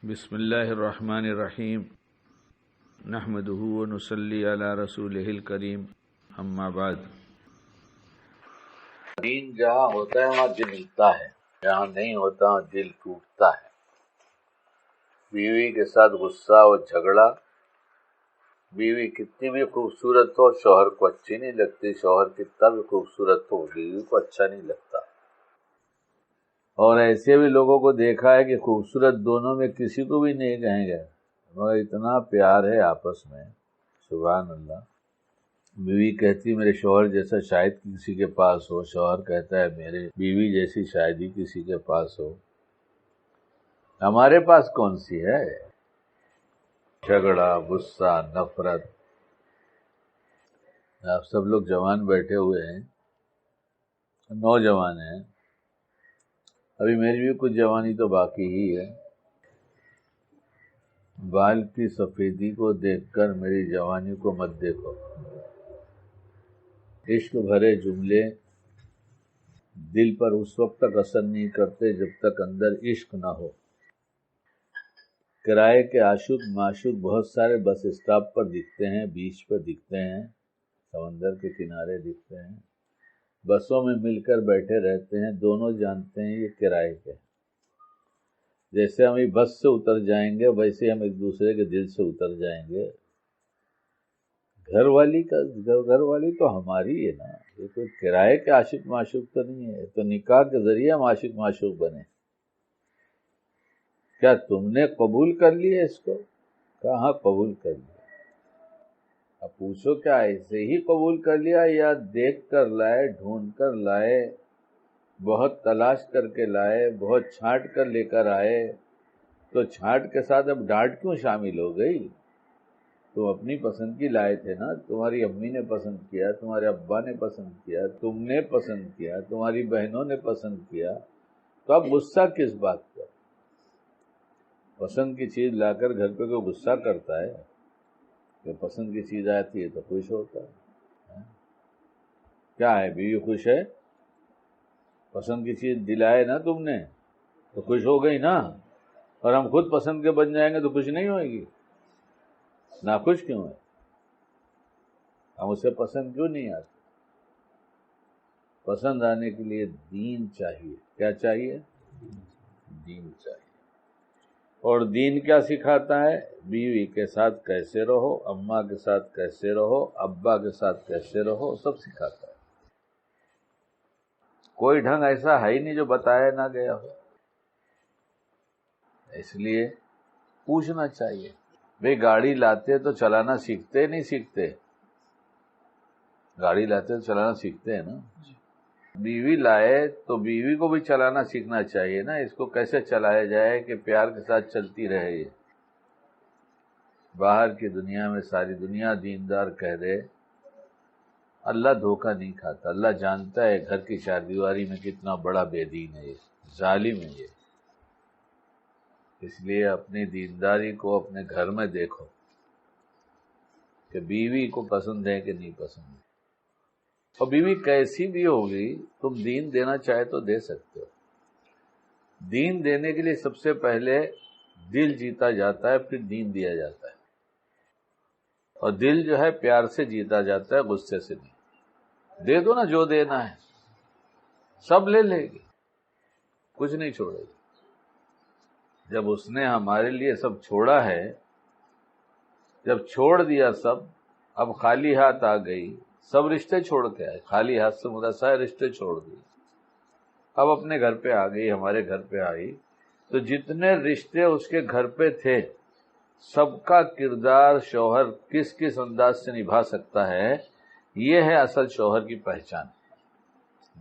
بسم اللہ الرحمن الرحیم نحمدہ ونصلی علی رسولہ الکریم اما بعد۔ دین جہاں ہوتا ہے وہاں دل ملتا ہے، جہاں نہیں ہوتا وہاں دل ٹوٹتا ہے۔ بیوی کے ساتھ غصہ اور جھگڑا، بیوی کتنی بھی خوبصورت ہو شوہر کو اچھی نہیں لگتی، شوہر کتنا بھی خوبصورت ہو بیوی کو اچھا نہیں لگتا۔ اور ایسے بھی لوگوں کو دیکھا ہے کہ خوبصورت دونوں میں کسی کو بھی نہیں کہیں گے، مگر اتنا پیار ہے آپس میں، سبحان اللہ۔ بیوی کہتی میرے شوہر جیسا شاید کسی کے پاس ہو، شوہر کہتا ہے میرے بیوی جیسی شاید ہی کسی کے پاس ہو۔ ہمارے پاس کون سی ہے؟ جھگڑا، غصہ، نفرت۔ آپ سب لوگ جوان بیٹھے ہوئے ہیں، نوجوان ہیں، ابھی میری بھی کچھ جوانی تو باقی ہی ہے۔ بال کی سفیدی کو دیکھ کر میری جوانی کو مت دیکھو۔ عشق بھرے جملے دل پر اس وقت تک اثر نہیں کرتے جب تک اندر عشق نہ ہو۔ کرائے کے عاشق معشوق بہت سارے بس اسٹاپ پر دکھتے ہیں، بیچ پر دکھتے ہیں، سمندر کے کنارے دکھتے ہیں، بسوں میں مل کر بیٹھے رہتے ہیں، دونوں جانتے ہیں یہ کرائے کے۔ جیسے ہم بس سے اتر جائیں گے ویسے ہم ایک دوسرے کے دل سے اتر جائیں گے۔ گھر والی تو ہماری ہے نا، یہ کوئی کرائے کے عاشق معشوق تو نہیں ہے، تو نکاح کے ذریعے ہم عاشق معشوق بنے۔ کیا تم نے قبول کر لیا اس کو؟ کہاں قبول کر لیا؟ اب پوچھو کیا ایسے ہی قبول کر لیا یا دیکھ کر لائے، ڈھونڈ کر لائے، بہت تلاش کر کے لائے، بہت چھانٹ کر لے کر آئے؟ تو چھانٹ کے ساتھ اب ڈانٹ کیوں شامل ہو گئی؟ تم اپنی پسند کی لائے تھے نا، تمہاری امی نے پسند کیا، تمہارے ابا نے پسند کیا، تم نے پسند کیا، تمہاری بہنوں نے پسند کیا، تو اب غصہ کس بات کا؟ پسند کی چیز لا کر گھر پہ کوئی غصہ کرتا ہے؟ کہ پسند کی چیز آتی ہے تو خوش ہوتا ہے؟ کیا ہے، بیوی خوش ہے؟ پسند کی چیز دلائے نا تم نے تو خوش ہو گئی نا، اور ہم خود پسند کے بن جائیں گے تو خوش نہیں ہوئے گی؟ ناخوش کیوں ہے؟ ہم اسے پسند کیوں نہیں آتے؟ پسند آنے کے لیے دین چاہیے۔ کیا چاہیے؟ دین چاہیے۔ اور دین کیا سکھاتا ہے؟ بیوی کے ساتھ کیسے رہو، اماں کے ساتھ کیسے رہو، ابا کے ساتھ کیسے رہو، سب سکھاتا ہے۔ کوئی ڈھنگ ایسا ہے ہی نہیں جو بتایا نہ گیا ہو۔ اس لیے پوچھنا چاہیے۔ بھئی گاڑی لاتے تو چلانا سیکھتے نہیں سیکھتے؟ گاڑی لاتے تو چلانا سیکھتے ہیں نا۔ بیوی لائے تو بیوی کو بھی چلانا سیکھنا چاہیے نا، اس کو کیسے چلایا جائے کہ پیار کے ساتھ چلتی رہے۔ یہ باہر کی دنیا میں ساری دنیا دیندار کہہ دے، اللہ دھوکہ نہیں کھاتا، اللہ جانتا ہے گھر کی چار دیواری میں کتنا بڑا بے دین ہے، یہ ظالم ہے یہ۔ اس لیے اپنی دینداری کو اپنے گھر میں دیکھو کہ بیوی کو پسند ہے کہ نہیں پسند ہے۔ اور بیوی کیسی بھی ہوگی، تم دین دینا چاہے تو دے سکتے ہو۔ دین دینے کے لیے سب سے پہلے دل جیتا جاتا ہے، پھر دین دیا جاتا ہے۔ اور دل جو ہے پیار سے جیتا جاتا ہے، غصے سے نہیں۔ دے دو نا جو دینا ہے، سب لے لے گی، کچھ نہیں چھوڑے گی۔ جب اس نے ہمارے لیے سب چھوڑا ہے، جب چھوڑ دیا سب، اب خالی ہاتھ آ گئی، سب رشتے چھوڑ کے آئے، خالی ہاتھ سے مراد سارے رشتے چھوڑ دیے، اب اپنے گھر پہ آ گئی، ہمارے گھر پہ آئی، تو جتنے رشتے اس کے گھر پہ تھے سب کا کردار شوہر کس کس انداز سے نبھا سکتا ہے، یہ ہے اصل شوہر کی پہچان،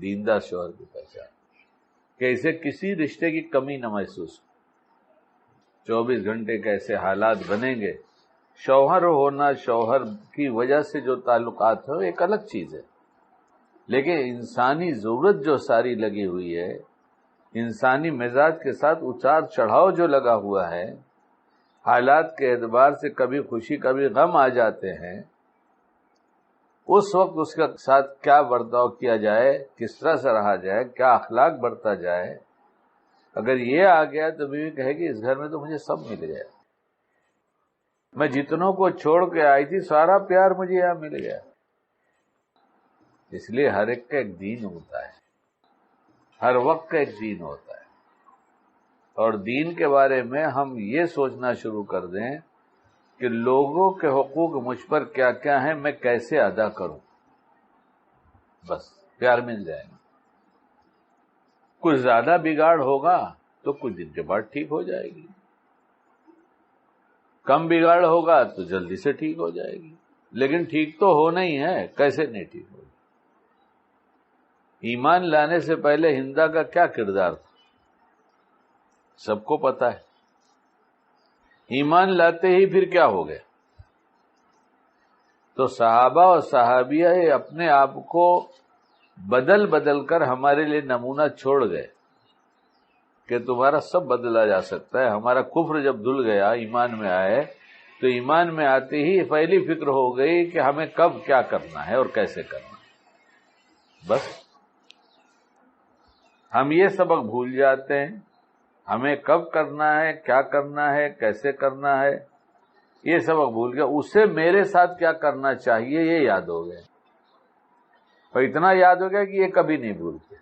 دیندار شوہر کی پہچان، کہ اسے کسی رشتے کی کمی نہ محسوس ہو۔ 24 گھنٹے کیسے حالات بنیں گے، شوہر ہونا، شوہر کی وجہ سے جو تعلقات ہو ایک الگ چیز ہے، لیکن انسانی ضرورت جو ساری لگی ہوئی ہے، انسانی مزاج کے ساتھ اتار چڑھاؤ جو لگا ہوا ہے، حالات کے اعتبار سے کبھی خوشی کبھی غم آ جاتے ہیں، اس وقت اس کے ساتھ کیا برتاؤ کیا جائے، کس طرح سے رہا جائے، کیا اخلاق برتا جائے، اگر یہ آ گیا تو بیوی کہے گی اس گھر میں تو مجھے سب مل گیا، میں جتنوں کو چھوڑ کے آئی تھی سارا پیار مجھے یہاں مل گیا۔ اس لیے ہر ایک کا ایک دین ہوتا ہے، ہر وقت کا ایک دین ہوتا ہے، اور دین کے بارے میں ہم یہ سوچنا شروع کر دیں کہ لوگوں کے حقوق مجھ پر کیا کیا ہیں، میں کیسے ادا کروں، بس پیار مل جائے گا۔ کچھ زیادہ بگاڑ ہوگا تو کچھ دن کے بعد ٹھیک ہو جائے گی، کم بگاڑ ہوگا تو جلدی سے ٹھیک ہو جائے گی، لیکن ٹھیک تو ہونا ہی ہے، کیسے نہیں ٹھیک ہوگی۔ ایمان لانے سے پہلے ہندا کا کیا کردار تھا سب کو پتا ہے، ایمان لاتے ہی پھر کیا ہو گیا؟ تو صحابہ اور صحابیہ اپنے آپ کو بدل بدل کر ہمارے لیے نمونہ چھوڑ گئے کہ تمہارا سب بدلا جا سکتا ہے۔ ہمارا کفر جب دھل گیا، ایمان میں آئے، تو ایمان میں آتے ہی پہلی فکر ہو گئی کہ ہمیں کب کیا کرنا ہے اور کیسے کرنا ہے۔ بس ہم یہ سبق بھول جاتے ہیں، ہمیں کب کرنا ہے، کیا کرنا ہے، کیسے کرنا ہے، یہ سبق بھول گیا۔ اسے میرے ساتھ کیا کرنا چاہیے یہ یاد ہو گیا، اور اتنا یاد ہو گیا کہ یہ کبھی نہیں بھولتے۔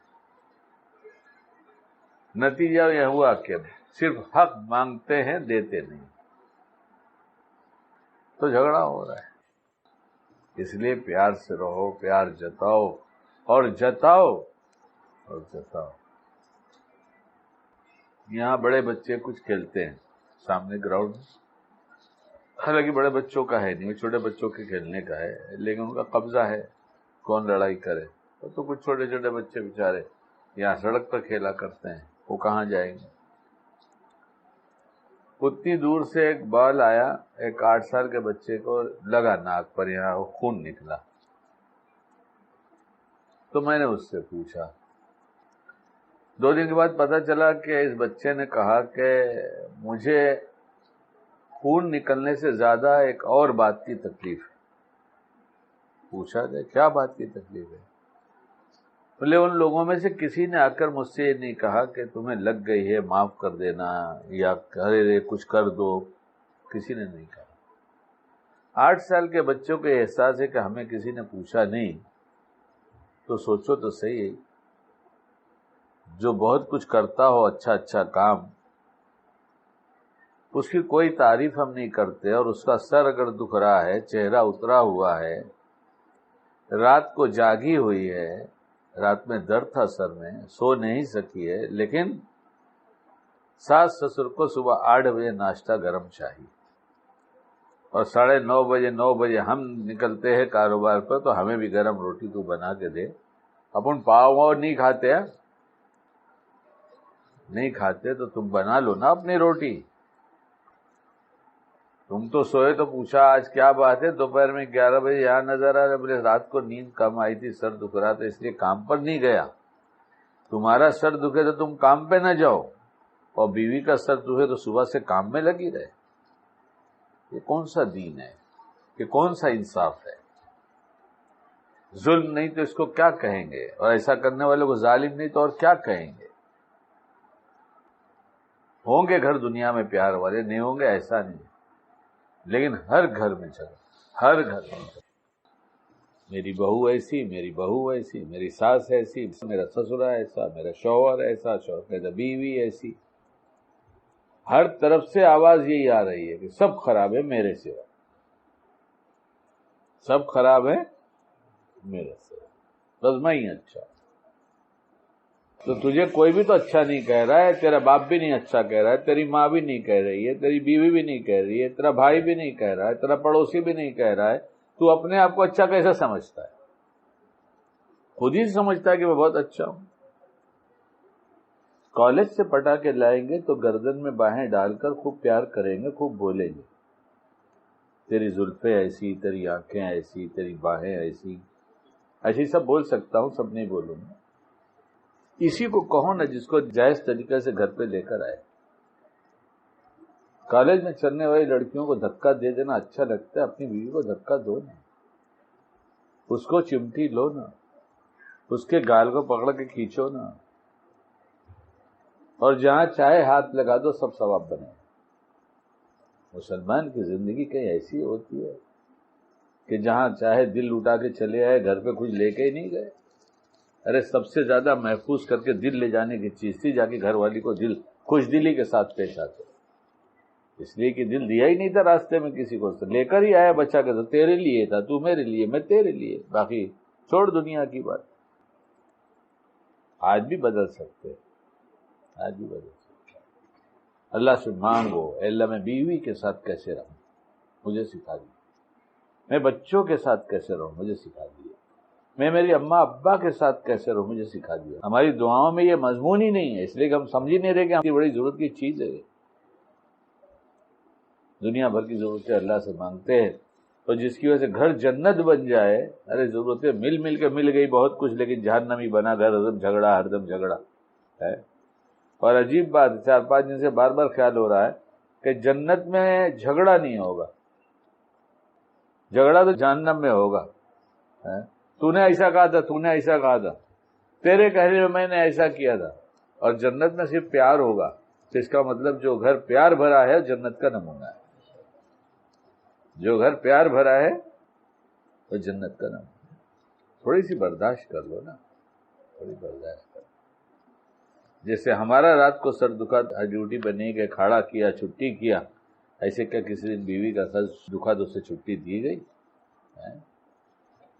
نتیجہ یہ ہوا کہ صرف حق مانگتے ہیں، دیتے نہیں، تو جھگڑا ہو رہا ہے۔ اس لیے پیار سے رہو، پیار جتاؤ اور جتاؤ اور جتاؤ۔ یہاں بڑے بچے کچھ کھیلتے ہیں سامنے گراؤنڈ میں، حالانکہ بڑے بچوں کا ہے نہیں، وہ چھوٹے بچوں کے کھیلنے کا ہے، لیکن ان کا قبضہ ہے، کون لڑائی کرے؟ تو کچھ چھوٹے چھوٹے بچے بیچارے یہاں سڑک پر کھیلا کرتے ہیں، وہ کہاں جائیں گے؟ اتنی دور سے ایک بال آیا، ایک 8 سال کے بچے کو لگا ناک پر، یہاں وہ خون نکلا۔ تو میں نے اس سے پوچھا، 2 دن کے بعد پتا چلا کہ اس بچے نے کہا کہ مجھے خون نکلنے سے زیادہ ایک اور بات کی تکلیف ہے۔ پوچھا کہ کیا بات کی تکلیف ہے؟ بولے ان لوگوں میں سے کسی نے آ کر مجھ سے یہ نہیں کہا کہ تمہیں لگ گئی ہے معاف کر دینا یا ارے کچھ کر دو، کسی نے نہیں کہا۔ 8 سال کے بچوں کو احساس ہے کہ ہمیں کسی نے پوچھا نہیں، تو سوچو تو صحیح، جو بہت کچھ کرتا ہو اچھا اچھا کام، اس کی کوئی تعریف ہم نہیں کرتے، اور اس کا سر اگر دکھ رہا ہے، چہرہ اترا ہوا ہے، رات کو جاگی ہوئی ہے، رات میں درد تھا سر میں، سو نہیں سکی ہے، لیکن ساس سسر کو صبح 8 بجے ناشتہ گرم چاہیے، اور 9:30 بجے 9 بجے ہم نکلتے ہیں کاروبار پر، تو ہمیں بھی گرم روٹی تو بنا کے دے۔ اپن پاؤ نہیں کھاتے ہیں، نہیں کھاتے تو تم بنا لو نا اپنی روٹی۔ تم تو سوئے تو پوچھا آج کیا بات ہے، دوپہر میں 11 بجے یہاں نظر آ رہا، بولے رات کو نیند کم آئی تھی، سر دکھ رہا تھا، اس لیے کام پر نہیں گیا۔ تمہارا سر دکھے تو تم کام پہ نہ جاؤ، اور بیوی کا سر دکھے تو صبح سے کام میں لگی رہے۔ یہ کون سا دین ہے؟ یہ کون سا انصاف ہے؟ ظلم نہیں تو اس کو کیا کہیں گے؟ اور ایسا کرنے والوں کو ظالم نہیں تو اور کیا کہیں گے؟ ہوں گے گھر دنیا میں پیار والے، نہیں ہوں گے ایسا نہیں، لیکن ہر گھر میں چلو، ہر گھر میں چلو، میری بہو ایسی، میری بہو ایسی، میری ساس ایسی، میرا سسرا ایسا، میرا شوہر ایسا، شوہر کی بیوی ایسی، ہر طرف سے آواز یہی آ رہی ہے کہ سب خراب ہے میرے سوا، سب خراب ہے میرے سوا، بس میں ہی اچھا۔ تو تجھے کوئی بھی تو اچھا نہیں کہہ رہا ہے، تیرا باپ بھی نہیں اچھا کہہ رہا ہے، تیری ماں بھی نہیں کہہ رہی ہے، تیری بیوی بھی نہیں کہہ رہی ہے، تیرا بھائی بھی نہیں کہہ رہا ہے، تیرا پڑوسی بھی نہیں کہہ رہا ہے، تو اپنے آپ کو اچھا کیسے سمجھتا ہے؟ خود ہی سمجھتا ہے کہ میں بہت اچھا ہوں۔ کالج سے پٹا کے لائیں گے تو گردن میں باہیں ڈال کر خوب پیار کریں گے، خوب بولیں گے، تیری زلفیں ایسی، تیری آنکھیں ایسی، تیری باہیں ایسی، ایسی سب بول سکتا ہوں، سب نہیں بولوں گا۔ اسی کو کہو نا جس کو جائز طریقے سے گھر پہ لے کر آئے۔ کالج میں چلنے والی لڑکیوں کو دھکا دے دینا اچھا لگتا ہے، اپنی بیوی کو دھکا دو نا، اس کو چمٹی لو نا، اس کے گال کو پکڑ کے کھینچو نا، اور جہاں چاہے ہاتھ لگا دو سب ثواب بنے. مسلمان کی زندگی کہیں ایسی ہوتی ہے کہ جہاں چاہے دل اٹھا کے چلے آئے, گھر پہ کچھ لے کے ہی نہیں گئے. ارے سب سے زیادہ محفوظ کر کے دل لے جانے کی چیز تھی, جا کے گھر والی کو دل خوش دلی کے ساتھ پیش آتے, اس لیے کہ دل دیا ہی نہیں تھا راستے میں کسی کو, لے کر ہی آیا بچہ کے, تو تیرے لیے تھا, تو میرے لیے, میں تیرے لیے, باقی چھوڑ دنیا کی بات. آج بھی بدل سکتے, آج بھی بدل سکتے. اللہ سے مانگو, اے اللہ میں بیوی کے ساتھ کیسے رہوں, مجھے سکھا دیا. میں بچوں کے ساتھ کیسے رہوں, مجھے سکھا دیا. میں میری اماں ابا کے ساتھ کیسے رہوں, مجھے سکھا دیا. ہماری دعاؤں میں یہ مضمون ہی نہیں ہے, اس لیے کہ ہم سمجھ ہی نہیں رہے کہ ہماری بڑی ضرورت کی چیز ہے. دنیا بھر کی ضرورتیں اللہ سے مانگتے ہیں, تو جس کی وجہ سے گھر جنت بن جائے. ارے ضرورتیں مل کے مل گئی بہت کچھ, لیکن جہنمی بنا گھر, ہر دم جھگڑا ہے. اور عجیب بات, 4-5 دن سے بار بار خیال ہو رہا ہے کہ جنت میں جھگڑا نہیں ہوگا, جھگڑا تو جہنم میں ہوگا. تو نے ایسا کہا تھا, تو نے ایسا کہا تھا, تیرے کہنے میں میں نے ایسا کیا تھا. اور جنت میں صرف پیار ہوگا, تو اس کا مطلب جو گھر پیار بھرا ہے جنت کا نمونہ ہے. جو گھر پیار بھرا ہے وہ جنت کا نمونہ ہے. تھوڑی سی برداشت کر لو نا, تھوڑی برداشت کر لو. جیسے ہمارا رات کو سر دکھا, ڈیوٹی پہ نہیں گئے, کھڑا کیا, چھٹی کیا, ایسے کیا کسی دن بیوی کا سر دکھا تو اسے چھٹی دی گئی؟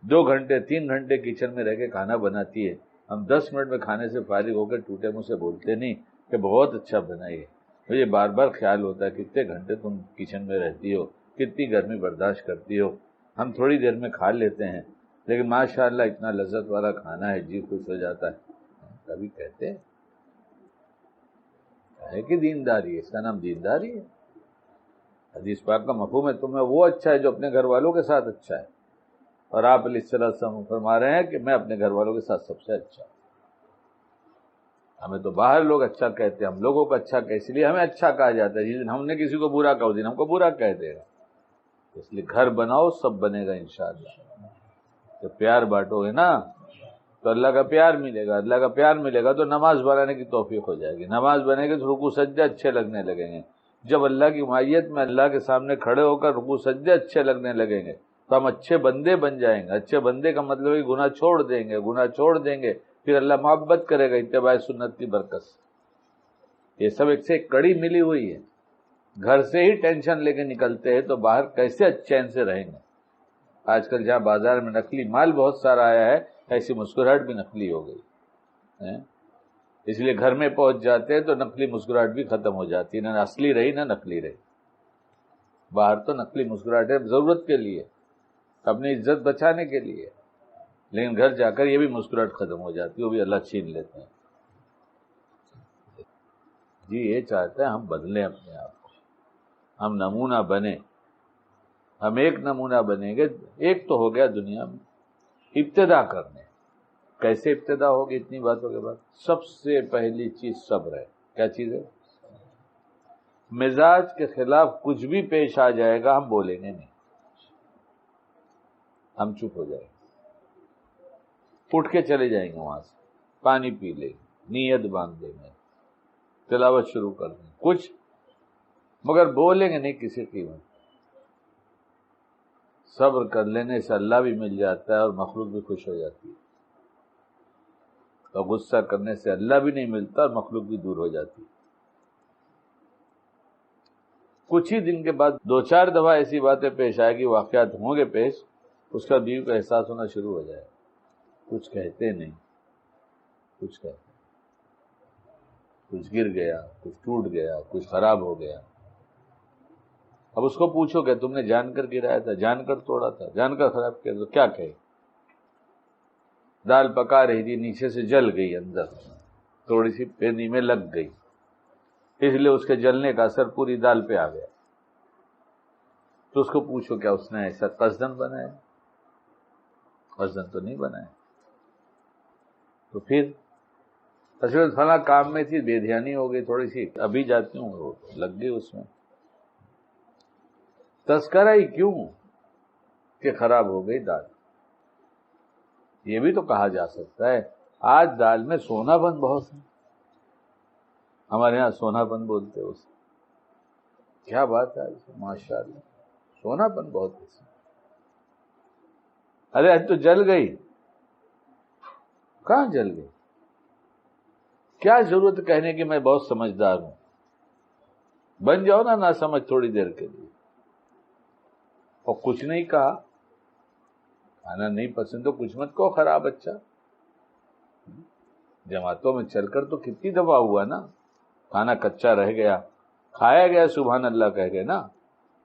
2 گھنٹے 3 گھنٹے کچن میں رہ کے کھانا بناتی ہے, ہم 10 منٹ میں کھانے سے فارغ ہو کے ٹوٹے منہ سے بولتے نہیں کہ بہت اچھا بنائیے. مجھے بار بار خیال ہوتا ہے کتنے گھنٹے تم کچن میں رہتی ہو, کتنی گرمی برداشت کرتی ہو. ہم تھوڑی دیر میں کھا لیتے ہیں, لیکن ماشاءاللہ اتنا لذت والا کھانا ہے, جی خوش ہو جاتا ہے. کبھی کہتے ہیں ہے کہ دینداری ہے, اس کا نام دینداری ہے. حدیث پاک کا مفہوم ہے تمہیں وہ اچھا ہے جو اپنے گھر والوں کے ساتھ اچھا ہے, اور آپ علیہ السلام فرما رہے ہیں کہ میں اپنے گھر والوں کے ساتھ سب سے اچھا ہوں. ہمیں تو باہر لوگ اچھا کہتے ہیں, ہم لوگوں کو اچھا کہ اس لیے ہمیں اچھا کہا جاتا ہے. جس دن ہم نے کسی کو برا کہا, اس دن ہم کو برا کہہ دے گا. اس لیے گھر بناؤ, سب بنے گا انشاءاللہ. تو پیار بانٹو گے نا تو اللہ کا پیار ملے گا, اللہ کا پیار ملے گا تو نماز بنانے کی توفیق ہو جائے گی. نماز بنے گی تو رکوع سجدے اچھے لگنے لگیں گے. جب اللہ کی معیت میں اللہ کے سامنے کھڑے ہو کر رکوع سجدے اچھے لگنے لگیں گے تو ہم اچھے بندے بن جائیں گے. اچھے بندے کا مطلب ہے گناہ چھوڑ دیں گے, گناہ چھوڑ دیں گے, پھر اللہ محبت کرے گا اتباع سنت کی برکت سے. یہ سب ایک سے ایک کڑی ملی ہوئی ہے. گھر سے ہی ٹینشن لے کے نکلتے ہیں تو باہر کیسے چین سے رہیں گے. آج کل جہاں بازار میں نقلی مال بہت سارا آیا ہے, ایسی مسکراہٹ بھی نقلی ہو گئی. اس لیے گھر میں پہنچ جاتے ہیں تو نقلی مسکراہٹ بھی ختم ہو جاتی ہے, نہ اصلی رہی نہ نقلی رہی. باہر تو نقلی مسکراہٹ ہے ضرورت کے لیے, اپنی عزت بچانے کے لیے, لیکن گھر جا کر یہ بھی مسکراہٹ ختم ہو جاتی ہے, وہ بھی اللہ چھین لیتے ہیں. جی یہ چاہتا ہے ہم بدلیں اپنے آپ کو, ہم نمونہ بنیں. ہم ایک نمونہ بنیں گے. ایک تو ہو گیا دنیا میں ابتدا کرنے. کیسے ابتدا ہوگی اتنی باتوں کے بعد؟ سب سے پہلی چیز صبر ہے. کیا چیز ہے؟ مزاج کے خلاف کچھ بھی پیش آ جائے گا ہم بولیں گے نہیں, ہم چپ ہو جائیں گے, اٹھ کے چلے جائیں گے وہاں سے, پانی پی لیں گے, نیت باندھ دیں گے, تلاوت شروع کر دیں گے, کچھ مگر بولیں گے نہیں کسی قیمت. صبر کر لینے سے اللہ بھی مل جاتا ہے اور مخلوق بھی خوش ہو جاتی ہے, اور غصہ کرنے سے اللہ بھی نہیں ملتا اور مخلوق بھی دور ہو جاتی ہے. کچھ ہی دن کے بعد 2-4 دفعہ ایسی باتیں پیش آئے گی, واقعات ہوں گے پیش, اس کا بیوی کا احساس ہونا شروع ہو جائے. کچھ کہتے نہیں, کچھ کہتے, کچھ گر گیا, کچھ ٹوٹ گیا, کچھ خراب ہو گیا. اب اس کو پوچھو کہ تم نے جان کر گرایا تھا, جان کر توڑا تھا, جان کر خراب کیا, تو کیا کہے؟ دال پکا رہی تھی, نیچے سے جل گئی, اندر تھوڑی سی پینی میں لگ گئی, اس لیے اس کے جلنے کا اثر پوری دال پہ آ گیا. تو اس کو پوچھو کیا اس نے ایسا قصدن بنایا؟ قصدن تو نہیں بنایا. تو پھر اصل فلاں کام میں تھی, بے دھیانی ہو گئی تھوڑی سی, ابھی جاتی ہوں, وہ لگ گئی اس میں. تذکرہ ہی کیوں کہ خراب ہو گئی دال. یہ بھی تو کہا جا سکتا ہے آج دال میں سونا بند بہت ہے, ہمارے یہاں سونا پن بولتے ہیں اسے. کیا بات ہے ماشاء اللہ, سونا پن بہت پسند. ارے آج تو جل گئی. کہاں جل گئی؟ کیا ضرورت کہنے کی میں بہت سمجھدار ہوں؟ بن جاؤ نا سمجھ تھوڑی دیر کے لیے. اور کچھ نہیں کہا, کھانا نہیں پسند تو کچھ مت کہو خراب. اچھا جماعتوں میں چل کر تو کتنی دفعہ ہوا نا, کھانا کچا رہ گیا, کھایا گیا سبحان اللہ کہہ کے نا.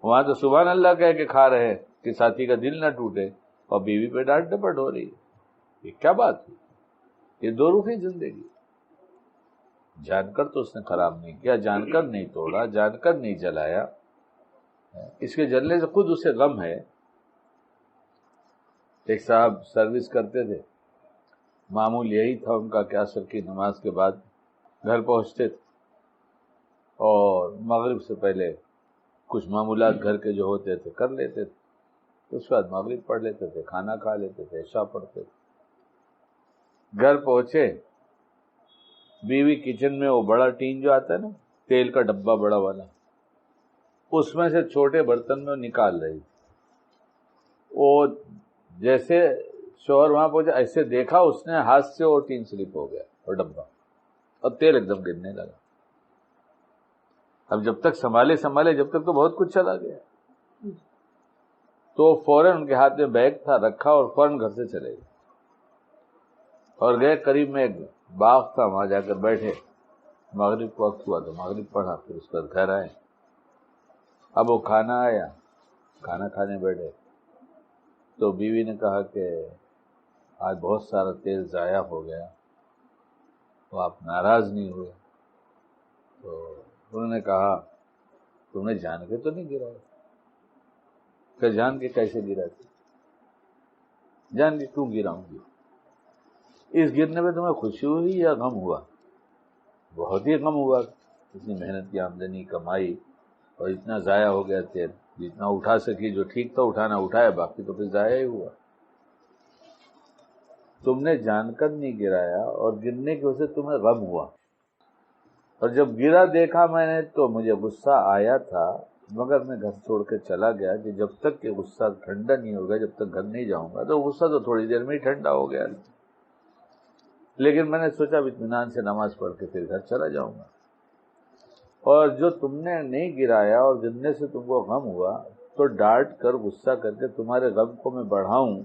وہاں تو سبحان اللہ کہہ کے کھا رہے کہ ساتھی کا دل نہ ٹوٹے, اور بیوی پہ ڈانٹ ڈپٹ ہو رہی ہے. یہ کیا بات ہوئی؟ یہ دو روحی زندگی. جان کر تو اس نے خراب نہیں کیا, جان کر نہیں توڑا, جان کر نہیں جلایا. اس کے جلنے سے خود اسے غم ہے. ایک صاحب سروس کرتے تھے, معمول یہی تھا ان کا کہ عصر کی نماز کے بعد گھر پہنچتے تھے اور مغرب سے پہلے کچھ معمولات گھر کے جو ہوتے تھے کر لیتے تھے. اس کے بعد مغرب پڑھ لیتے تھے, کھانا کھا لیتے تھے, عشاء پڑھتے تھے. گھر پہنچے, بیوی کچن میں وہ بڑا ٹین جو آتا ہے نا, تیل کا ڈبہ بڑا والا, اس میں سے چھوٹے برتن میں نکال رہی. وہ جیسے شوہر وہاں پہنچا, ایسے دیکھا اس نے, ہاتھ سے وہ ٹین سلپ ہو گیا اور ڈبہ, اور تیل ایک دم گرنے لگا. اب جب تک سنبھالے جب تک تو بہت کچھ چلا گیا. تو فوراً ان کے ہاتھ میں بیگ تھا رکھا اور فوراً گھر سے چلے گئے اور گئے قریب میں ایک باغ تھا, وہاں جا کر بیٹھے. مغرب کو وقت ہوا تو مغرب پڑھا, پھر اس کے بعد گھر آئے. اب وہ کھانا آیا, کھانا کھانے بیٹھے تو بیوی نے کہا کہ آج بہت سارا تیل ضائع ہو گیا, تو آپ ناراض نہیں ہوئے؟ تو انہوں نے کہا تم نے جان کے تو نہیں گرایا؟ کہ جان کے کیسے گراتی؟ جان کے کیوں گراؤں گی؟ اس گرنے میں تمہیں خوشی ہوئی یا غم ہوا؟ بہت ہی غم ہوا. اتنی محنت کی آمدنی کمائی اور اتنا ضائع ہو گیا تیل. جتنا اٹھا سکی, جو ٹھیک تھا اٹھانا اٹھایا, باقی تو پھر ضائع ہی ہوا. تم نے جان کر نہیں گرایا اور گرنے کی وجہ سے تمہیں غم ہوا, اور جب گرا دیکھا میں نے تو مجھے غصہ آیا تھا, مگر میں گھر چھوڑ کے چلا گیا کہ جب تک کہ غصہ ٹھنڈا نہیں ہوگا, جب تک گھر نہیں جاؤں گا. تو غصہ تو تھوڑی دیر میں ہی ٹھنڈا ہو گیا, لیکن میں نے سوچا اطمینان سے نماز پڑھ کے پھر گھر چلا جاؤں گا. اور جو تم نے نہیں گرایا اور گرنے سے تم کو غم ہوا, تو ڈانٹ کر غصہ کر کے تمہارے غم کو میں بڑھاؤں,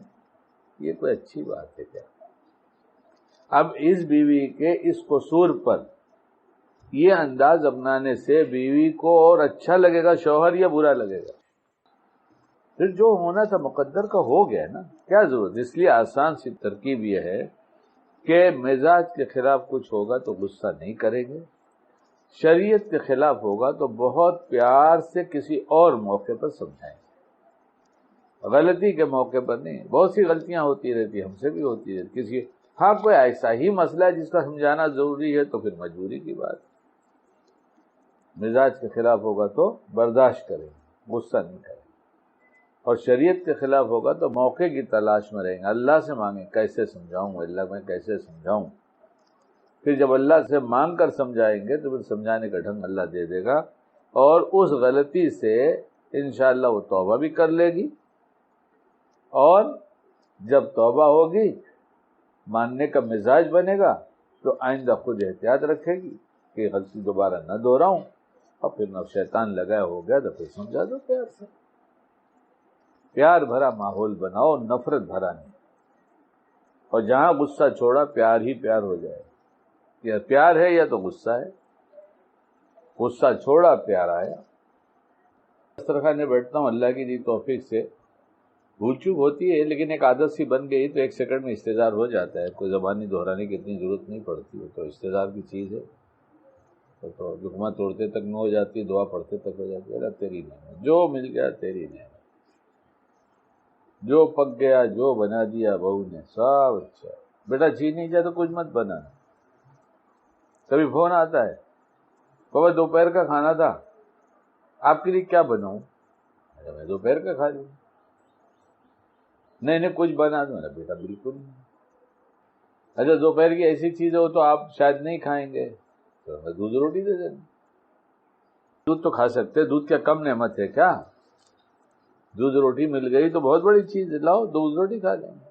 یہ کوئی اچھی بات ہے کیا؟ اب اس بیوی کے اس قصور پر یہ انداز اپنانے سے بیوی کو اور اچھا لگے گا شوہر یا برا لگے گا؟ پھر جو ہونا تھا مقدر کا ہو گیا نا, کیا ضرورت؟ اس لیے آسان سی ترکیب یہ ہے کہ مزاج کے خلاف کچھ ہوگا تو غصہ نہیں کریں گے, شریعت کے خلاف ہوگا تو بہت پیار سے کسی اور موقع پر سمجھائیں گے. غلطی کے موقع پر نہیں. بہت سی غلطیاں ہوتی رہتی, ہم سے بھی ہوتی رہتی کسی. ہاں کوئی ایسا ہی مسئلہ ہے جس کا سمجھانا ضروری ہے تو پھر مجبوری کی بات. مزاج کے خلاف ہوگا تو برداشت کریں گے, غصہ نہیں کریں گے. اور شریعت کے خلاف ہوگا تو موقع کی تلاش میں رہیں گے. اللہ سے مانگیں کیسے سمجھاؤں, اللہ میں کیسے سمجھاؤں. پھر جب اللہ سے مانگ کر سمجھائیں گے تو پھر سمجھانے کا ڈھنگ اللہ دے دے گا, اور اس غلطی سے انشاءاللہ وہ توبہ بھی کر لے گی, اور جب توبہ ہوگی ماننے کا مزاج بنے گا تو آئندہ خود احتیاط رکھے گی کہ غلطی دوبارہ نہ دہراؤں. اور پھر نہ شیطان لگایا ہو گیا تو پھر سمجھا دو پیار سے. پیار بھرا ماحول بناؤ, نفرت بھرا نہیں. اور جہاں غصہ چھوڑا پیار ہی پیار ہو جائے. یا پیار ہے یا تو غصہ ہے. غصہ چھوڑا پیار آیا. دسترخوانے بیٹھتا ہوں, اللہ کی دی توفیق سے بھول چوک ہوتی ہے, لیکن ایک عادت سی بن گئی تو ایک سیکنڈ میں استظہار ہو جاتا ہے. کوئی زبانی دہرانے کی اتنی ضرورت نہیں پڑتی ہے. تو استظہار کی چیز ہے, تو لقمہ توڑتے تک نہ ہو جاتی, دعا پڑھتے تک ہو جاتی ہے. اللہ تیری نعمت, جو مل گیا تیری نعمت, جو پک گیا, جو بنا دیا بہو نے سب اچھا. بیٹا جی نہیں جائے تو کچھ مت بنانا. کبھی فون آتا ہے, بابا دوپہر کا کھانا تھا, آپ کے لیے کیا بناؤں؟ میں دوپہر کا کھا لوں. نہیں کچھ بنا دو. میرا بیٹا بالکل نہیں. اچھا دوپہر کی ایسی چیز ہو تو آپ شاید نہیں کھائیں گے, تو دودھ روٹی دے دینا. دودھ تو کھا سکتے, دودھ کیا کم نعمت ہے کیا؟ دودھ روٹی مل گئی تو بہت بڑی چیز ہے, لاؤ دودھ روٹی کھا لیں گے,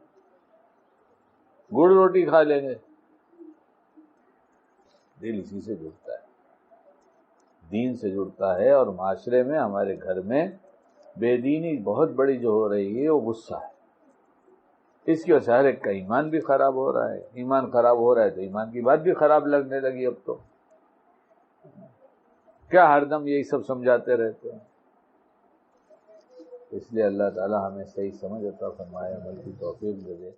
گڑ روٹی کھا لیں گے. دل اسی سے جڑتا ہے, دین سے جڑتا ہے. اور معاشرے میں, ہمارے گھر میں بے دینی بہت بڑی جو ہو رہی ہے وہ غصہ ہے. اس کی وجہ سے ہر ایک کا ایمان بھی خراب ہو رہا ہے. ایمان خراب ہو رہا ہے تو ایمان کی بات بھی خراب لگنے لگی. اب تو کیا ہر دم یہی سب سمجھاتے رہتے ہیں. اس لیے اللہ تعالی ہمیں صحیح سمجھ عطا فرمائے, عمل کی توفیق دے.